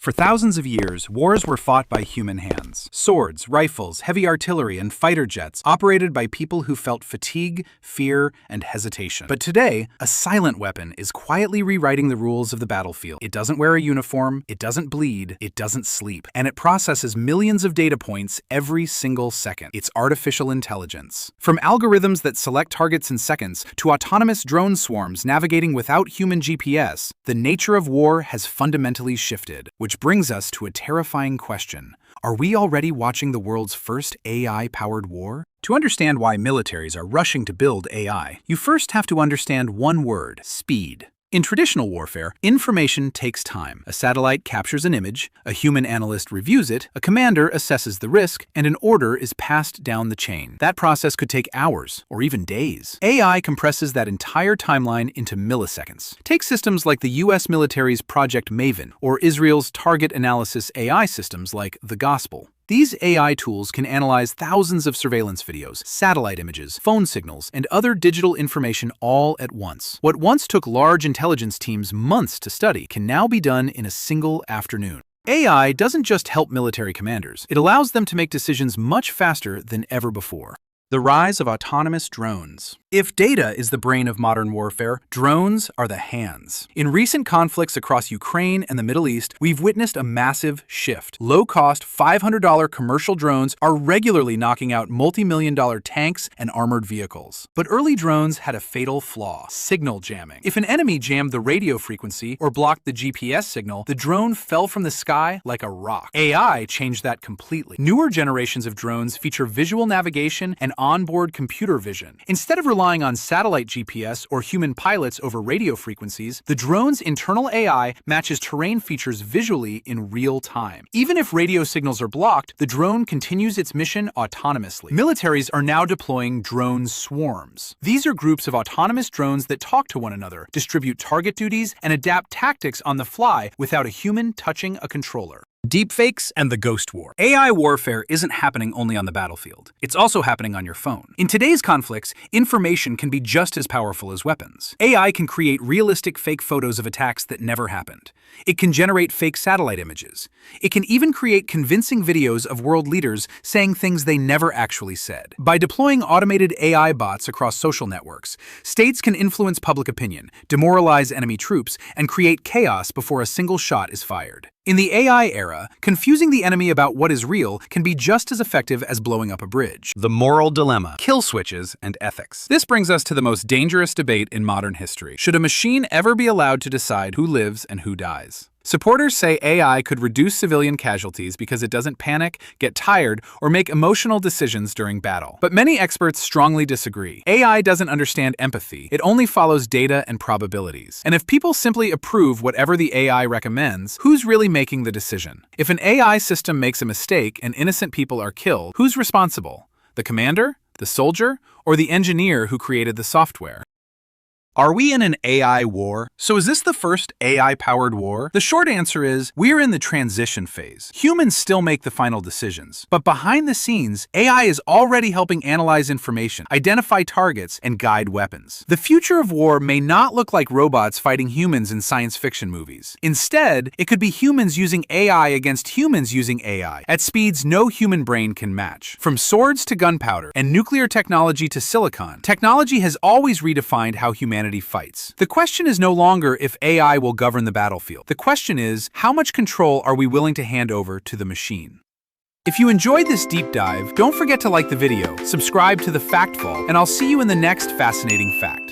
For thousands of years, wars were fought by human hands. Swords, rifles, heavy artillery, and fighter jets operated by people who felt fatigue, fear, and hesitation. But today, a silent weapon is quietly rewriting the rules of the battlefield. It doesn't wear a uniform, it doesn't bleed, it doesn't sleep, and it processes millions of data points every single second. It's artificial intelligence. From algorithms that select targets in seconds to autonomous drone swarms navigating without human GPS, the nature of war has fundamentally shifted. Which brings us to a terrifying question. Are we already watching the world's first AI-powered war? To understand why militaries are rushing to build AI, you first have to understand one word: speed. In traditional warfare, information takes time. A satellite captures an image, a human analyst reviews it, a commander assesses the risk, and an order is passed down the chain. That process could take hours or even days. AI compresses that entire timeline into milliseconds. Take systems like the US military's Project Maven or Israel's target analysis AI systems like The Gospel. These AI tools can analyze thousands of surveillance videos, satellite images, phone signals, and other digital information all at once. What once took large intelligence teams months to study can now be done in a single afternoon. AI doesn't just help military commanders, it allows them to make decisions much faster than ever before. The rise of autonomous drones. If data is the brain of modern warfare, drones are the hands. In recent conflicts across Ukraine and the Middle East, we've witnessed a massive shift. Low-cost, $500 commercial drones are regularly knocking out multi-million-dollar tanks and armored vehicles. But early drones had a fatal flaw: signal jamming. If an enemy jammed the radio frequency or blocked the GPS signal, the drone fell from the sky like a rock. AI changed that completely. Newer generations of drones feature visual navigation and onboard computer vision. Instead of relying on satellite GPS or human pilots over radio frequencies, the drone's internal AI matches terrain features visually in real time. Even if radio signals are blocked, the drone continues its mission autonomously. Militaries are now deploying drone swarms. These are groups of autonomous drones that talk to one another, distribute target duties, and adapt tactics on the fly without a human touching a controller. Deepfakes and the Ghost War. AI warfare isn't happening only on the battlefield. It's also happening on your phone. In today's conflicts, information can be just as powerful as weapons. AI can create realistic fake photos of attacks that never happened. It can generate fake satellite images. It can even create convincing videos of world leaders saying things they never actually said. By deploying automated AI bots across social networks, states can influence public opinion, demoralize enemy troops, and create chaos before a single shot is fired. In the AI era, confusing the enemy about what is real can be just as effective as blowing up a bridge. The moral dilemma: kill switches and ethics. This brings us to the most dangerous debate in modern history. Should a machine ever be allowed to decide who lives and who dies? Supporters say AI could reduce civilian casualties because it doesn't panic, get tired, or make emotional decisions during battle. But many experts strongly disagree. AI doesn't understand empathy. It only follows data and probabilities. And if people simply approve whatever the AI recommends, who's really making the decision? If an AI system makes a mistake and innocent people are killed, who's responsible? The commander, the soldier, or the engineer who created the software? Are we in an AI war? So is this the first AI-powered war? The short answer is, we're in the transition phase. Humans still make the final decisions. But behind the scenes, AI is already helping analyze information, identify targets, and guide weapons. The future of war may not look like robots fighting humans in science fiction movies. Instead, it could be humans using AI against humans using AI, at speeds no human brain can match. From swords to gunpowder, and nuclear technology to silicon, technology has always redefined how humanity fights. The question is no longer if AI will govern the battlefield. The question is, how much control are we willing to hand over to the machine? If you enjoyed this deep dive, don't forget to like the video, subscribe to The Factful, and I'll see you in the next fascinating fact.